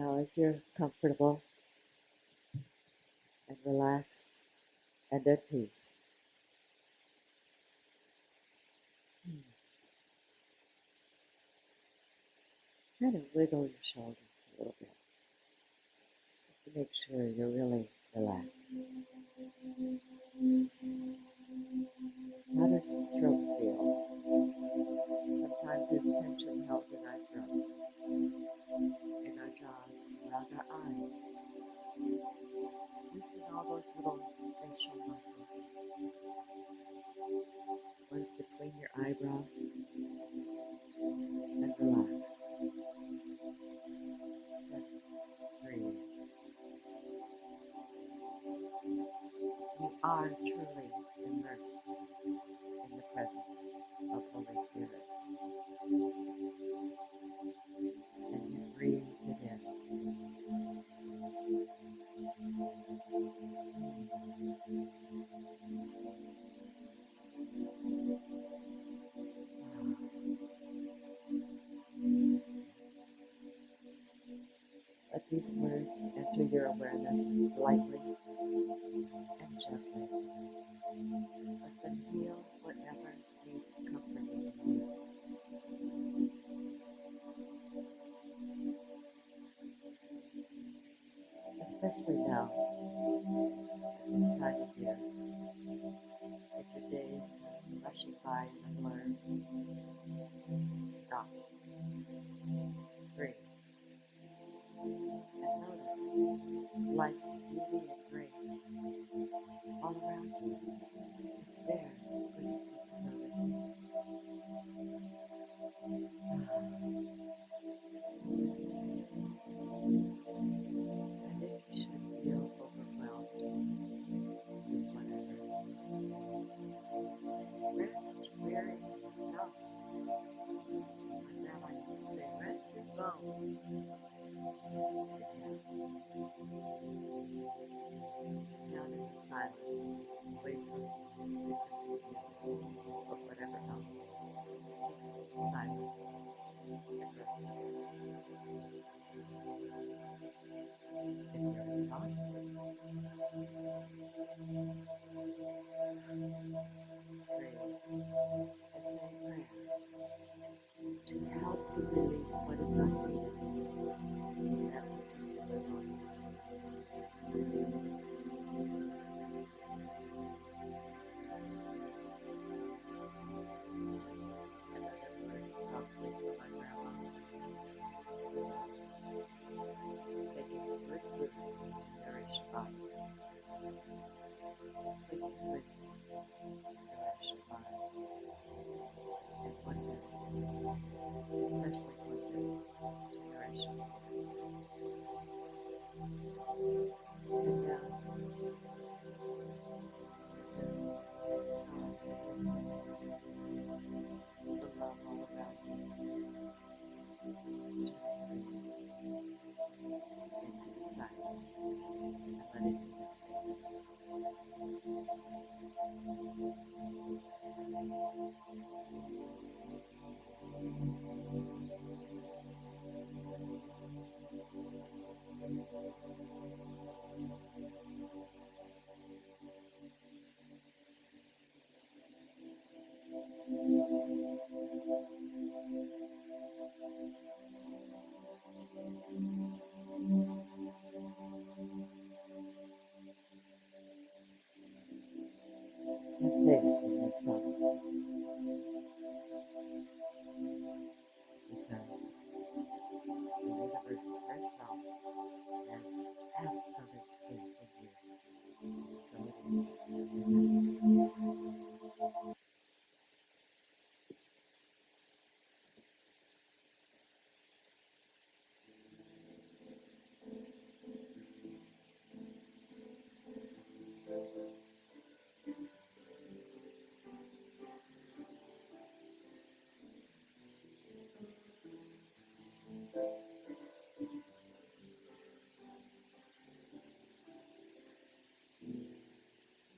Now, as you're comfortable and relaxed and at peace, kind of wiggle your shoulders a little bit, just to make sure you're really relaxed. How does the throat feel? Sometimes there's tension held in our throat, in our jaws, around our eyes. Loosen all those little facial muscles, ones between your eyebrows, and relax. Just breathe. You are truly immersed in the presence of Holy Spirit, and you breathe it in. Let these words enter your awareness lightly and gently. Let them heal whatever needs comforting in you. Especially now, at this time of year, if your days are rushing by in a blur, stop, breathe, and notice life's beauty and grace all around you. It's there. We just need to notice it. And if you should feel overwhelmed with whatever, rest where it is yourself. My grandma used to say, rest your bones. Sit down in the silence, away from the Christmas music or whatever else. Just silence and rest. If you're exhausted, pray and say a prayer to help you release what is not needed in that particular moment. Another word probably for my grandma was taking good food to nourish your body, taking wisdom to nourish your body, and wonder, especially wonder, to nourish your spirit. And now, exhale and exhale the love all around you. Just breathe into the silence and let it do its thing. Have faith in yourself, because the universe herself has absolute faith in you. So it is.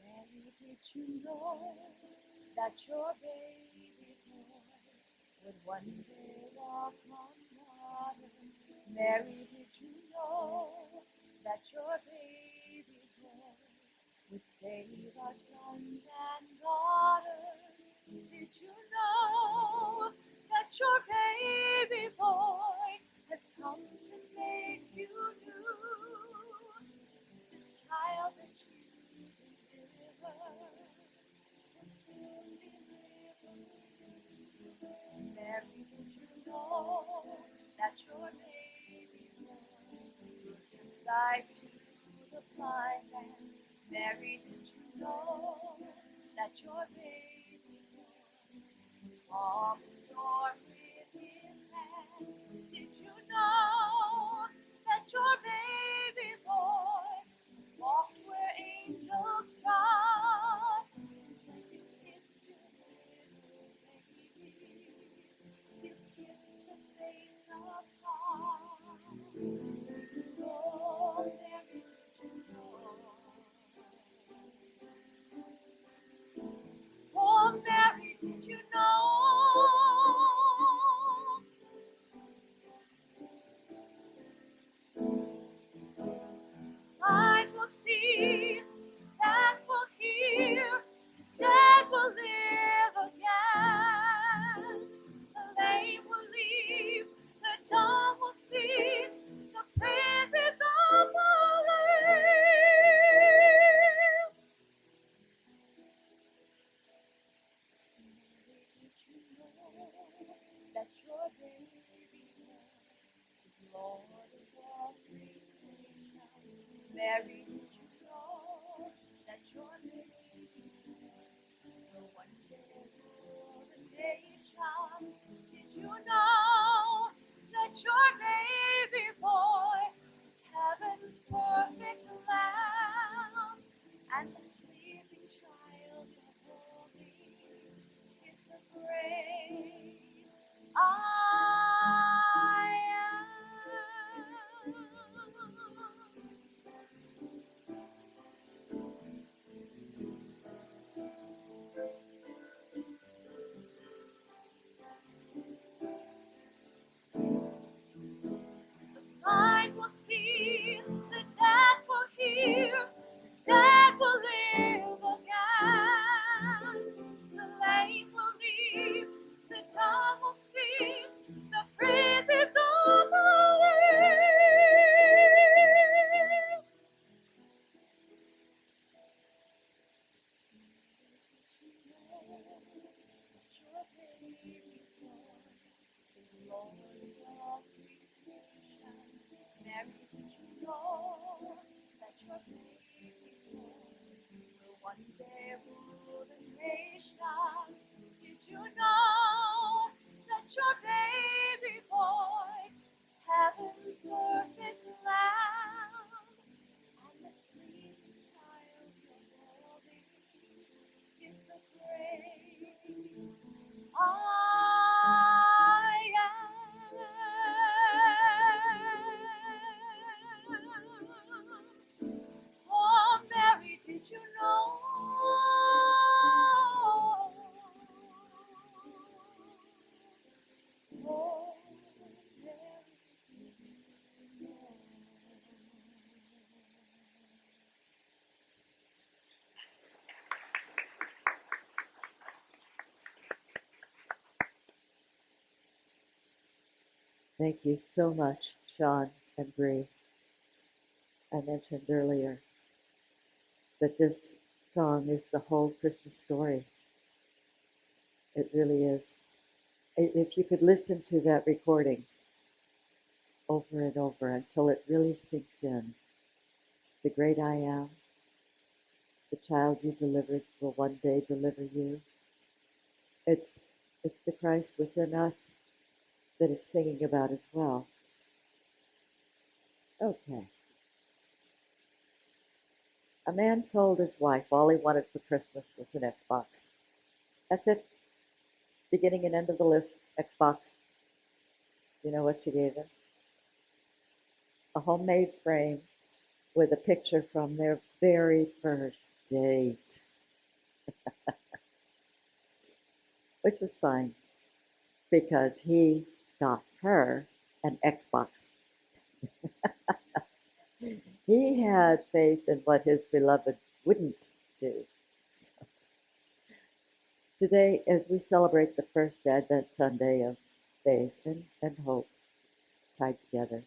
Mary, did you know that your baby boy would one day walk on water. Mary, did you know that your baby boy would save our sons and daughters? Did you know that your baby boy has come to make you new? This child that you deliver will soon be living. Mary, did you know that your baby boy will give sight to the blind man? Mary, did you know that your baby boy calmed the storm with his hand? Did you know that your baby boy has walked where angels trod? When you kissed your little baby, you kissed the face of God. Oh, Mary, did you know? Oh, Mary, did you know? Blind will see, deaf will hear, dead will live again. The lame will leap, the dumb will speak, the praises of the Lamb. Mary, did you know that your baby boy is Lord of all creation? Mary, did you know that your baby boy will one day rule the nation? Did you know that your baby boy is heaven's perfect lamb? And the sleeping child you're holding is the great I am. The blind will see, the deaf will hear, the dead will live again. The lame will leap, the dumb will speak, the praises of the Lamb. Did you know that your baby boy is Lord of all creation? Mary, did you know that your baby boy will one day rule the nation? Did you know that your baby boy is heaven's perfect lamb? And the sleeping child you're holding is the great I am. Oh, Mary, did you know? Oh, Mary, did you know? Thank you so much, Sean and Bree. I mentioned earlier that this song is the whole Christmas story. It really is. If you could listen to that recording over and over until it really sinks in, the great I am, the child you delivered will one day deliver you. It's the Christ within us that it's singing about as well. Okay. A man told his wife all he wanted for Christmas was an Xbox. That's it. Beginning and end of the list, Xbox. You know what she gave him? A homemade frame with a picture from their very first date, which was fine because he got her an Xbox. He had faith in what his beloved wouldn't do. Today, as we celebrate the first Advent Sunday of faith and hope tied together,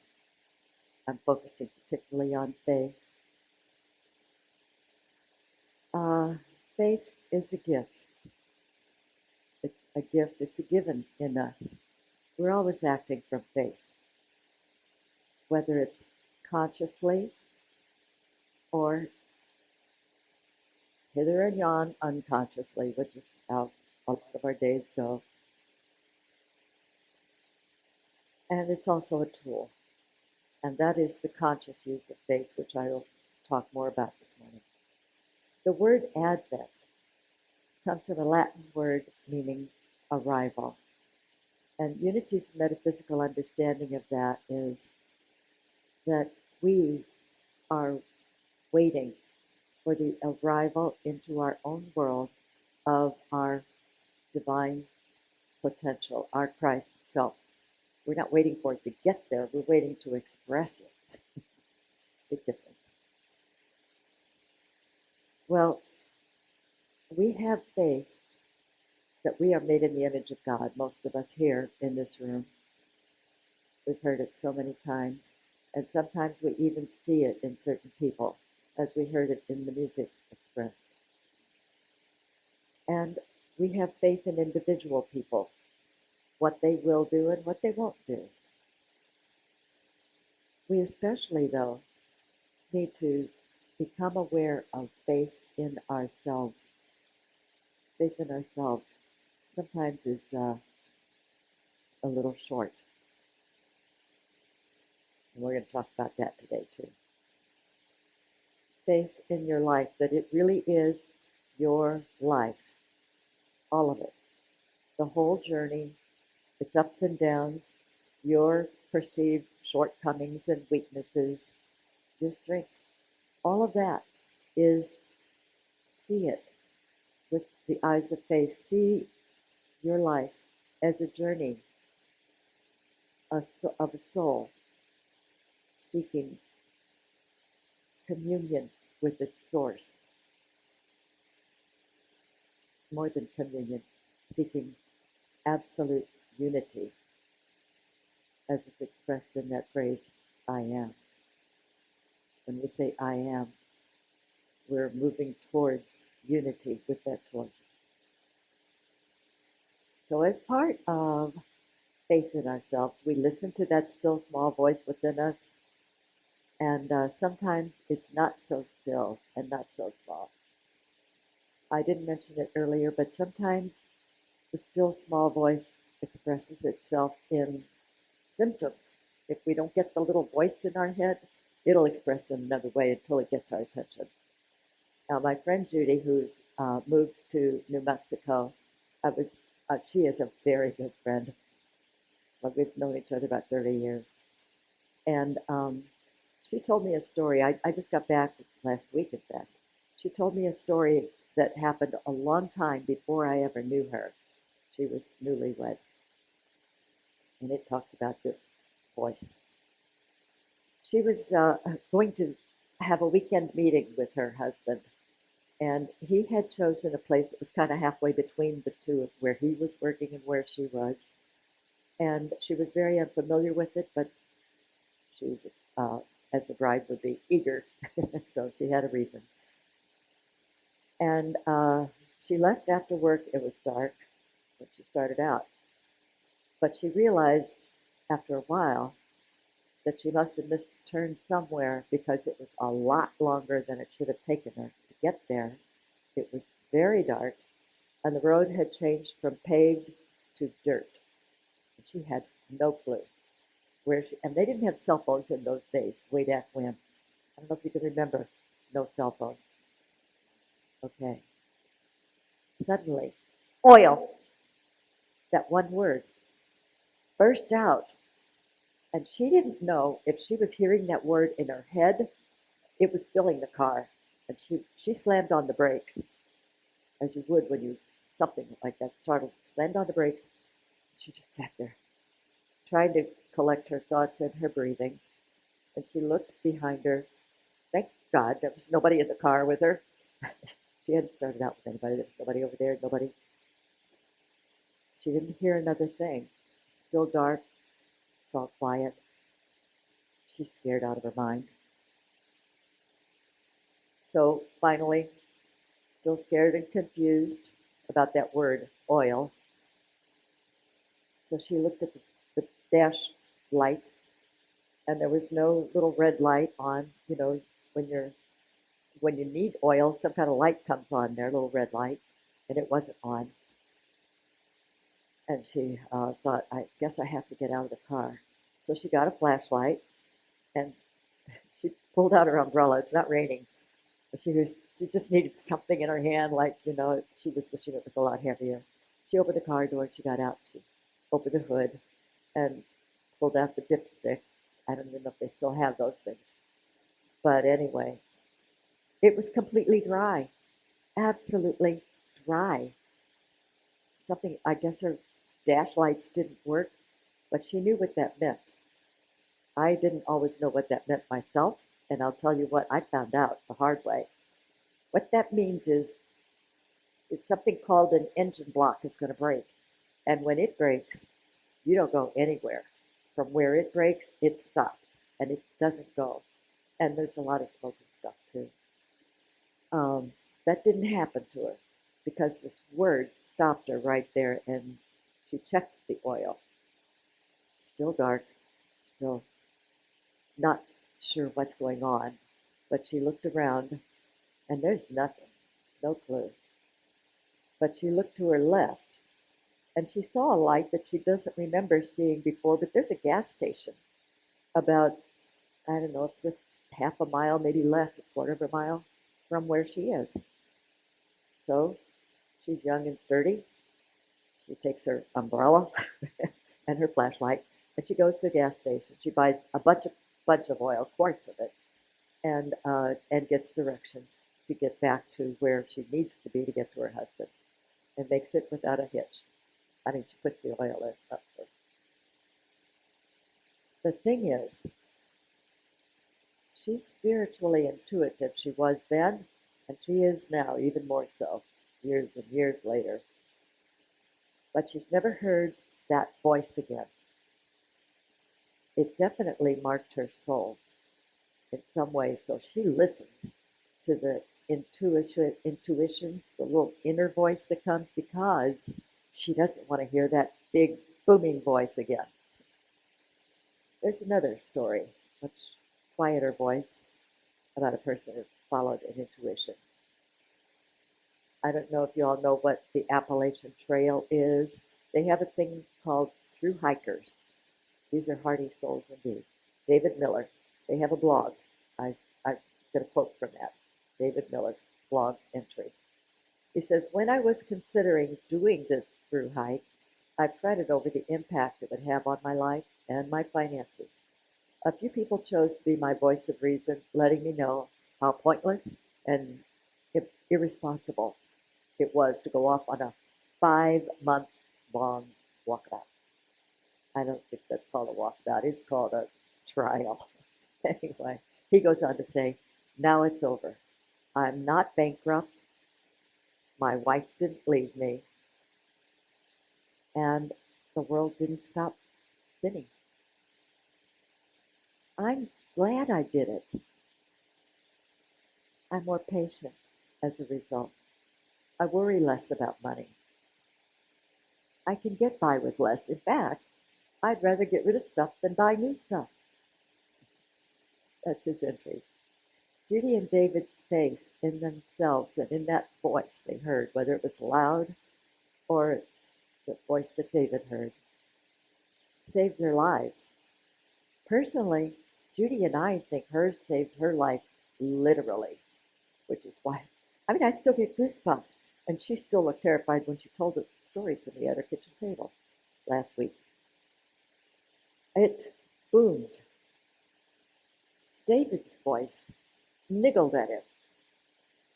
I'm focusing particularly on faith. Uh, Faith is a gift. It's a gift. It's a given in us. We're always acting from faith, whether it's consciously or hither and yon unconsciously, which is how a lot of our days go. And it's also a tool, and that is the conscious use of faith, which I will talk more about this morning. The word Advent comes from a Latin word meaning arrival. And Unity's metaphysical understanding of that is that we are waiting for the arrival into our own world of our divine potential, our Christ self. We're not waiting for it to get there, we're waiting to express it. Big difference. Well, we have faith that we are made in the image of God, most of us here in this room. We've heard it so many times, and sometimes we even see it in certain people, as we heard it in the music expressed. And we have faith in individual people, what they will do and what they won't do. We especially, though, need to become aware of faith in ourselves. Faith in ourselves sometimes is a little short. And we're going to talk about that today, too. Faith in your life, that it really is your life, all of it, the whole journey, its ups and downs, your perceived shortcomings and weaknesses, your strengths. All of that is see it with the eyes of faith. See your life as a journey of a soul seeking communion with its source. More than communion, seeking absolute unity, as is expressed in that phrase, I am. When we say I am, we're moving towards unity with that source. So, as part of faith in ourselves, we listen to that still small voice within us, and sometimes it's not so still and not so small. I didn't mention it earlier, but sometimes the still small voice expresses itself in symptoms. If we don't get the little voice in our head, it'll express in another way until it gets our attention. Now, my friend Judy, who's moved to New Mexico, she is a very good friend. Well, we've known each other about 30 years. And she told me a story. I just got back last week, in fact. She told me a story that happened a long time before I ever knew her. She was newlywed. And it talks about this voice. She was going to have a weekend meeting with her husband, and he had chosen a place that was kind of halfway between the two of where he was working and where she was. And she was very unfamiliar with it, but she was, as the bride would be, eager, so she had a reason. And she left after work. It was dark when she started out, but she realized after a while that she must have missed a turn somewhere because it was a lot longer than it should have taken her to get there. It was very dark, and the road had changed from paved to dirt. And she had no clue where she, and they didn't have cell phones in those days, way back when. I don't know if you can remember, no cell phones. Okay. Suddenly, oil, that one word, burst out, and she didn't know if she was hearing that word in her head. It was filling the car, and she slammed on the brakes, as you would when you something like that startles. Slammed on the brakes. She just sat there, trying to collect her thoughts and her breathing. And she looked behind her. Thank God there was nobody in the car with her. She hadn't started out with anybody. There was nobody over there, nobody. She didn't hear another thing. Still dark, it's all quiet. She's scared out of her mind. So finally, still scared and confused about that word, oil. So she looked at the dash lights, and there was no little red light on. When you're when you need oil, some kind of light comes on there, a little red light, and it wasn't on. And she thought, I guess I have to get out of the car. So she got a flashlight and she pulled out her umbrella. It's not raining. But she just needed something in her hand, like, she was wishing it was a lot heavier. She opened the car door and she got out. She opened the hood and pulled out the dipstick. I don't even know if they still have those things. But anyway, it was completely dry, absolutely dry. Something, I guess her dash lights didn't work, but she knew what that meant. I didn't always know what that meant myself, and I'll tell you what, I found out the hard way. What that means is something called an engine block is going to break. And when it breaks, you don't go anywhere. From where it breaks, it stops and it doesn't go. And there's a lot of smoke and stuff too. Um, that didn't happen to her because this word stopped her right there and she checked the oil. Still dark, still not sure what's going on, but she looked around and there's nothing, no clue. But she looked to her left and she saw a light that she doesn't remember seeing before, but there's a gas station about, I don't know, just half a mile, maybe less, a quarter of a mile from where she is. So she's young and sturdy. She takes her umbrella and her flashlight and she goes to the gas station. She buys a bunch of oil, quarts of it, and gets directions to get back to where she needs to be to get to her husband, and makes it without a hitch. I mean, she puts the oil in, of course. The thing is, she's spiritually intuitive. She was then, and she is now, even more so, years and years later. But she's never heard that voice again. It definitely marked her soul in some way. So she listens to the intuitions, the little inner voice that comes, because she doesn't want to hear that big booming voice again. There's another story, much quieter voice, about a person who followed an intuition. I don't know if you all know what the Appalachian Trail is. They have a thing called Through Hikers. These are hardy souls indeed. David Miller. They have a blog. I get a quote from that. David Miller's blog entry. He says, when I was considering doing this through hike, I fretted over the impact it would have on my life and my finances. A few people chose to be my voice of reason, letting me know how pointless and irresponsible it was to go off on a 5 month long walkabout. I don't think that's called a walkabout, it's called a trial. Anyway, he goes on to say, now it's over. I'm not bankrupt. My wife didn't leave me, and the world didn't stop spinning. I'm glad I did it. I'm more patient as a result. I worry less about money. I can get by with less. In fact, I'd rather get rid of stuff than buy new stuff. That's his entry. Judy and David's faith in themselves and in that voice they heard, whether it was loud or the voice that David heard, saved their lives. Personally, Judy and I think hers saved her life literally, which is why, I mean, I still get goosebumps. And she still looked terrified when she told the story to me at her kitchen table last week. It boomed. David's voice niggled at him.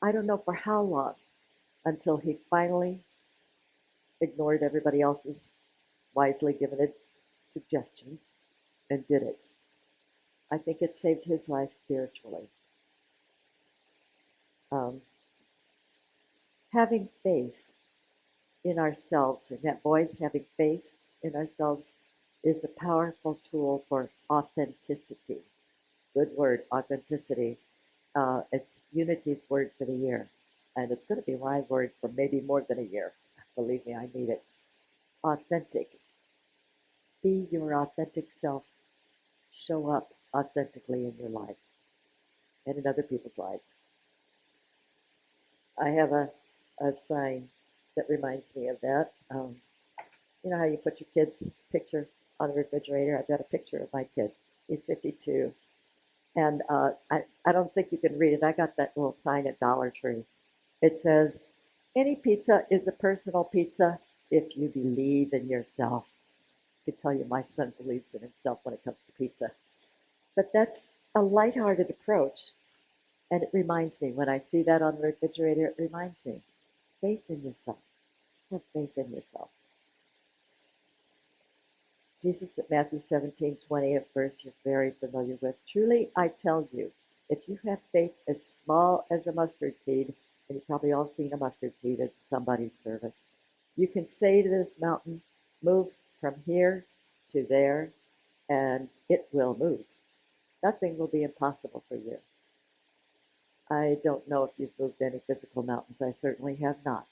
I don't know for how long, until he finally ignored everybody else's wisely given it suggestions, and did it. I think it saved his life spiritually. Um, Having faith in ourselves, and that voice having faith in ourselves, is a powerful tool for authenticity. Good word, authenticity. It's Unity's word for the year, and it's going to be my word for maybe more than a year. Believe me, I need it. Authentic. Be your authentic self. Show up authentically in your life and in other people's lives. I have a sign that reminds me of that. You know how you put your kid's picture on the refrigerator? I've got a picture of my kid. He's 52. And I don't think you can read it. I got that little sign at Dollar Tree. It says, any pizza is a personal pizza if you believe in yourself. I can tell you my son believes in himself when it comes to pizza. But that's a lighthearted approach. And it reminds me, when I see that on the refrigerator, it reminds me, faith in yourself. Have faith in yourself. Jesus at Matthew 17:20, a verse you're very familiar with. Truly I tell you, if you have faith as small as a mustard seed, and you've probably all seen a mustard seed at somebody's service, you can say to this mountain, move from here to there, and it will move. Nothing will be impossible for you. I don't know if you've moved any physical mountains. I certainly have not.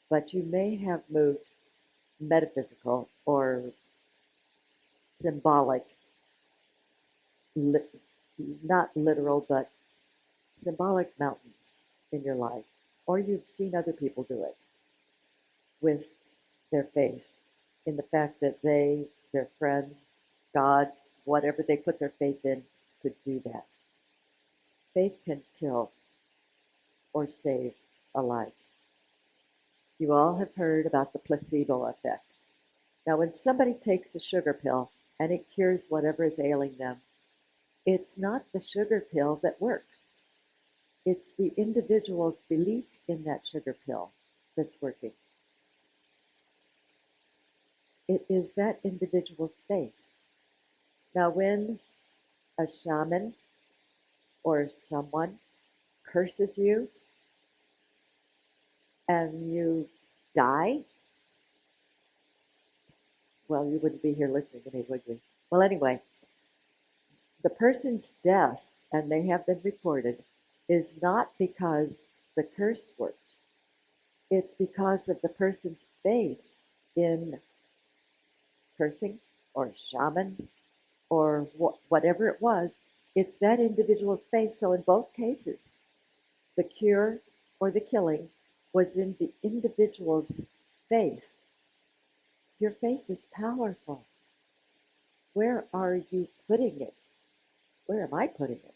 But you may have moved metaphysical or symbolic, li- not literal, but symbolic mountains in your life. Or you've seen other people do it with their faith in the fact that they, their friends, God, whatever they put their faith in, could do that. Faith can kill or save a life. You all have heard about the placebo effect. Now, when somebody takes a sugar pill and it cures whatever is ailing them, it's not the sugar pill that works. It's the individual's belief in that sugar pill that's working. It is that individual's faith. Now, when a shaman or someone curses you and you die, well, you wouldn't be here listening to me, would you? Well, anyway, the person's death, and they have been reported, is not because the curse worked. It's because of the person's faith in cursing or shamans or whatever it was. It's that individual's faith. So in both cases, the cure or the killing was in the individual's faith. Your faith is powerful. Where are you putting it? Where am I putting it?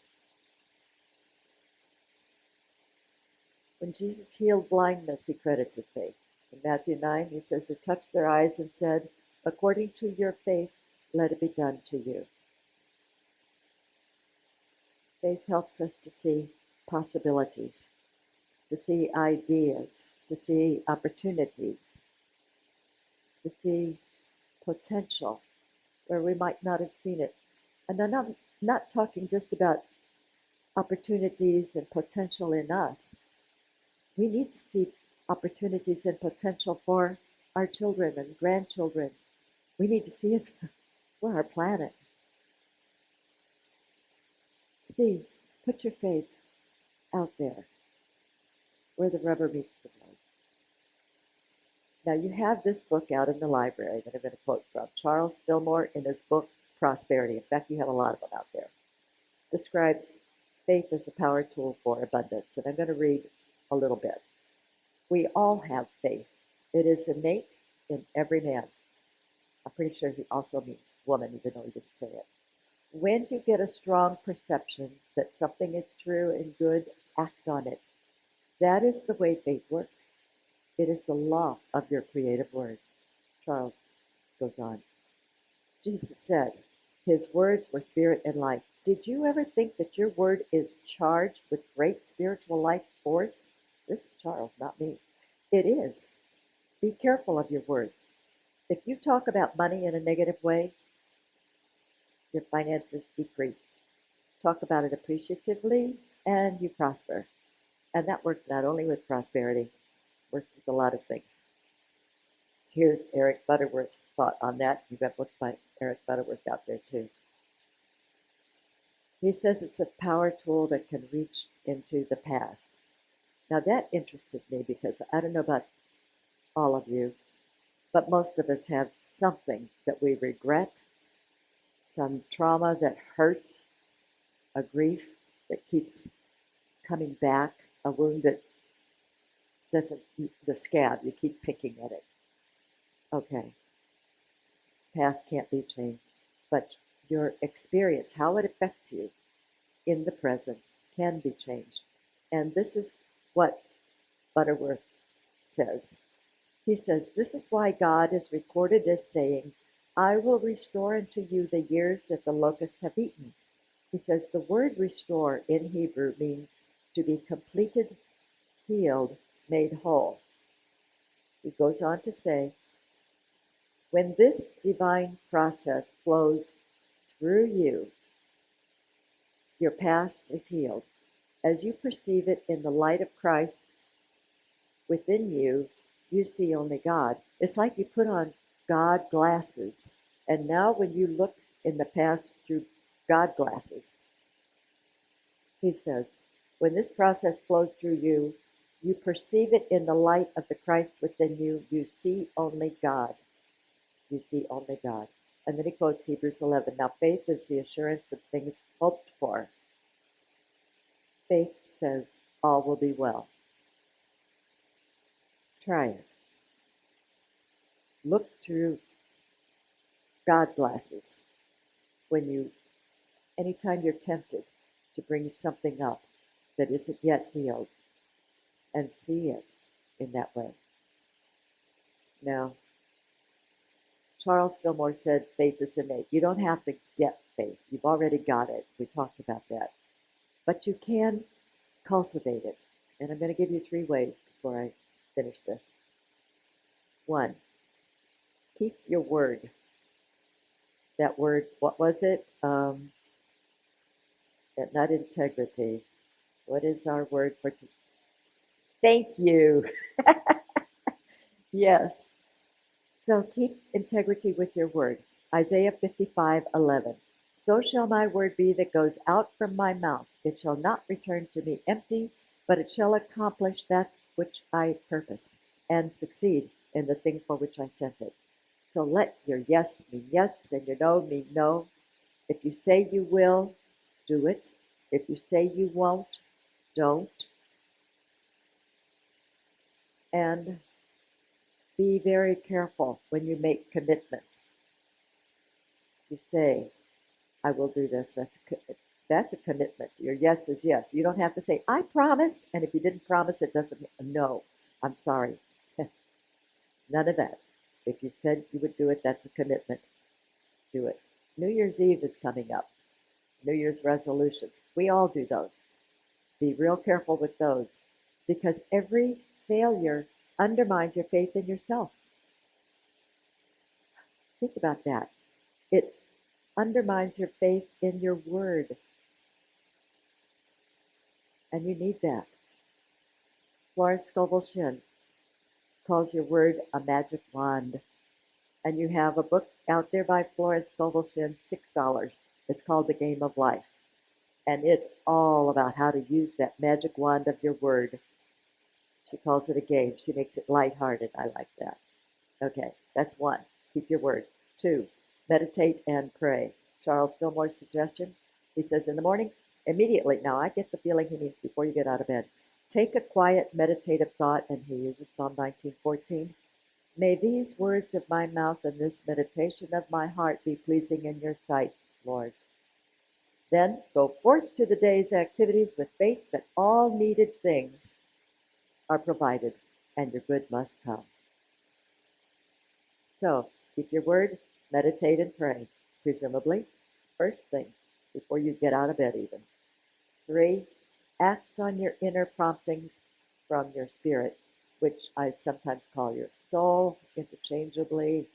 When Jesus healed blindness, he credited faith. In Matthew 9, he says, he touched their eyes and said, according to your faith, let it be done to you. Faith helps us to see possibilities, to see ideas, to see opportunities, to see potential where we might not have seen it. And I'm not talking just about opportunities and potential in us. We need to see opportunities and potential for our children and grandchildren. We need to see it for our planet. See, put your faith out there where the rubber meets the road. Now, you have this book out in the library that I'm going to quote from. Charles Fillmore, in his book Prosperity, in fact, you have a lot of them out there, describes faith as a power tool for abundance. And I'm going to read a little bit. We all have faith. It is innate in every man. I'm pretty sure he also means woman, even though he didn't say it. When you get a strong perception that something is true and good, act on it. That is the way faith works. It is the law of your creative word. Charles goes on. Jesus said, his words were spirit and life. Did you ever think that your word is charged with great spiritual life force? This is Charles, not me. It is. Be careful of your words. If you talk about money in a negative way, your finances decrease. Talk about it appreciatively, and you prosper. And that works not only with prosperity, works with a lot of things. Here's Eric Butterworth's thought on that. You've got books by Eric Butterworth out there too. He says it's a power tool that can reach into the past. Now that interested me because I don't know about all of you, but most of us have something that we regret, some trauma that hurts, a grief that keeps coming back, a wound that doesn't, the scab, you keep picking at it. Okay, past can't be changed, but your experience, how it affects you in the present, can be changed. And this is what Butterworth says. He says, this is why God is recorded as saying, I will restore unto you the years that the locusts have eaten. He says, the word restore in Hebrew means to be completed, healed, made whole. He goes on to say, when this divine process flows through you, your past is healed. As you perceive it in the light of Christ within you, you see only God. It's like you put on God glasses, and now when you look in the past through God glasses, he says, when this process flows through you, you perceive it in the light of the Christ within you, you see only God. You see only God. And then he quotes Hebrews 11. Now faith is the assurance of things hoped for. Faith says all will be well. Try it. Look through God glasses when you, anytime you're tempted to bring something up that isn't yet healed, and see it in that way. Now, Charles Fillmore said faith is innate. You don't have to get faith. You've already got it. We talked about that. But you can cultivate it. And I'm going to give you 3 ways before I finish this. 1, keep your word. That word, what was it? Not integrity. What is our word for? Thank you. Yes. So keep integrity with your word. Isaiah 55:11. So shall my word be that goes out from my mouth. It shall not return to me empty, but it shall accomplish that which I purpose and succeed in the thing for which I sent it. So let your yes mean yes and your no mean no. If you say you will, do it. If you say you won't, don't. And be very careful when you make commitments. You say, I will do this. That's a commitment. Your yes is yes. You don't have to say, I promise. And if you didn't promise, it doesn't mean, no, I'm sorry. None of that. If you said you would do it, that's a commitment. Do it. New Year's Eve is coming up. New Year's resolutions. We all do those. Be real careful with those because every failure undermines your faith in yourself. Think about that. It undermines your faith in your word, and you need that. Florence Scovel Shinn calls your word a magic wand, and you have a book out there by Florence Scovel Shinn, $6. It's called The Game of Life, and it's all about how to use that magic wand of your word. She calls it a game. She makes it lighthearted. I like that. Okay, that's 1. Keep your word. 2, meditate and pray. Charles Fillmore's suggestion, he says in the morning, immediately, now I get the feeling he means before you get out of bed, take a quiet meditative thought, and he uses Psalm 19:14. May these words of my mouth and this meditation of my heart be pleasing in your sight, Lord. Then go forth to the day's activities with faith that all needed things are provided and your good must come. So keep your word, meditate and pray, presumably, first thing before you get out of bed even. 3, act on your inner promptings from your spirit, which I sometimes call your soul interchangeably.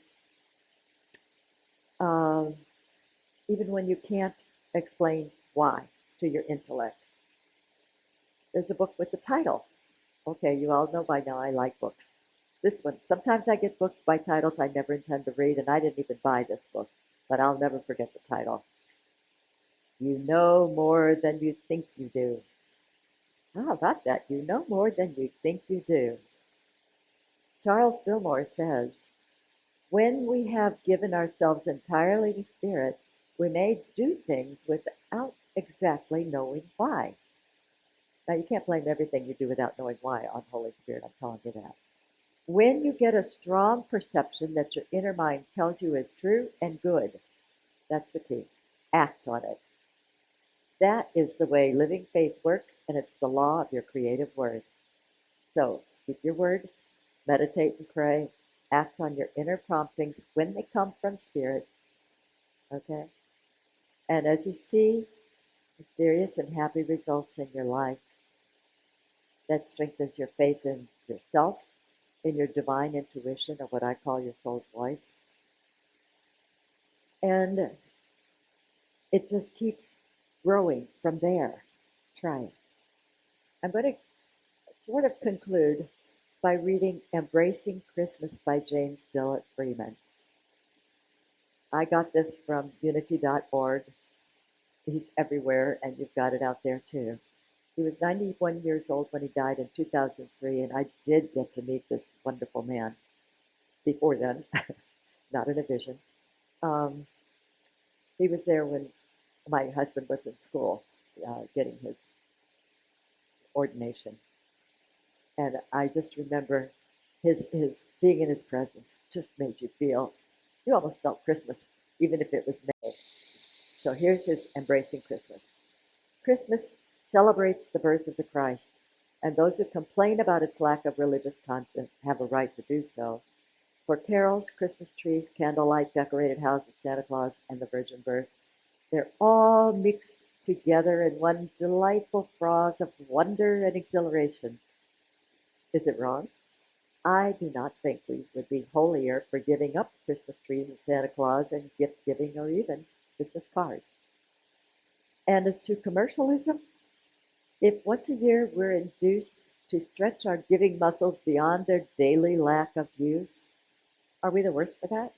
um, even when you can't explain why to your intellect. There's a book with the title. Okay, you all know by now I like books. This one, sometimes I get books by titles I never intend to read, and I didn't even buy this book, but I'll never forget the title. You know more than you think you do. How about that? You know more than you think you do. Charles Fillmore says, when we have given ourselves entirely to Spirit, we may do things without exactly knowing why. Now, you can't blame everything you do without knowing why on Holy Spirit, I'm telling you that. When you get a strong perception that your inner mind tells you is true and good, that's the key. Act on it. That is the way living faith works, and it's the law of your creative word. So keep your word, meditate and pray, act on your inner promptings when they come from Spirit, okay? And as you see mysterious and happy results in your life, that strengthens your faith in yourself, in your divine intuition, or what I call your soul's voice. And it just keeps growing from there. Try it. I'm going to sort of conclude by reading Embracing Christmas by James Dillett Freeman. I got this from unity.org. He's everywhere, and you've got it out there too. He was 91 years old when he died in 2003, and I did get to meet this wonderful man before then, not in a vision. Um, he was there when my husband was in school getting his ordination. And I just remember his being in his presence just made you feel, you almost felt Christmas, even if it was May. So here's his Embracing Christmas. Christmas celebrates the birth of the Christ, and those who complain about its lack of religious content have a right to do so. For carols, Christmas trees, candlelight, decorated houses, Santa Claus, and the Virgin Birth, they're all mixed together in one delightful frog of wonder and exhilaration. Is it wrong? I do not think we would be holier for giving up Christmas trees and Santa Claus and gift giving or even Christmas cards. And as to commercialism, if once a year we're induced to stretch our giving muscles beyond their daily lack of use, are we the worse for that?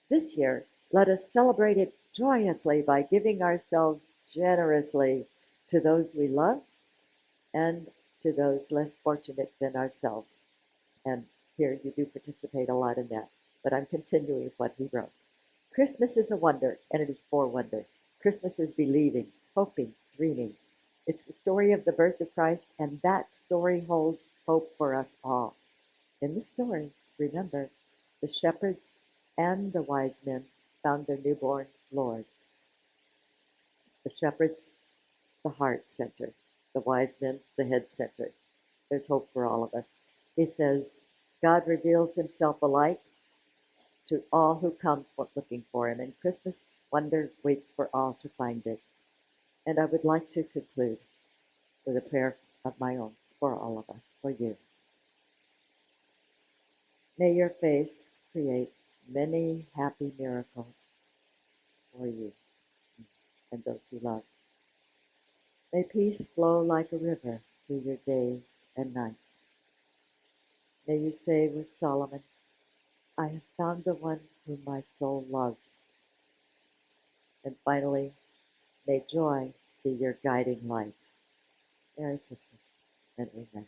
This year, let us celebrate it joyously by giving ourselves generously to those we love and to those less fortunate than ourselves. And here you do participate a lot in that. But I'm continuing with what he wrote. Christmas is a wonder, and it is for wonder. Christmas is believing, hoping, dreaming. It's the story of the birth of Christ, and that story holds hope for us all. In the story, remember, the shepherds and the wise men found their newborn Lord. The shepherds, the heart center. The wise men, the head center. There's hope for all of us. He says, God reveals himself alike to all who come looking for him, and Christmas wonder waits for all to find it. And I would like to conclude with a prayer of my own for all of us, for you. May your faith create many happy miracles for you and those you love. May peace flow like a river through your days and nights. May you say with Solomon, I have found the one whom my soul loves. And finally, may joy be your guiding light. Merry Christmas and amen.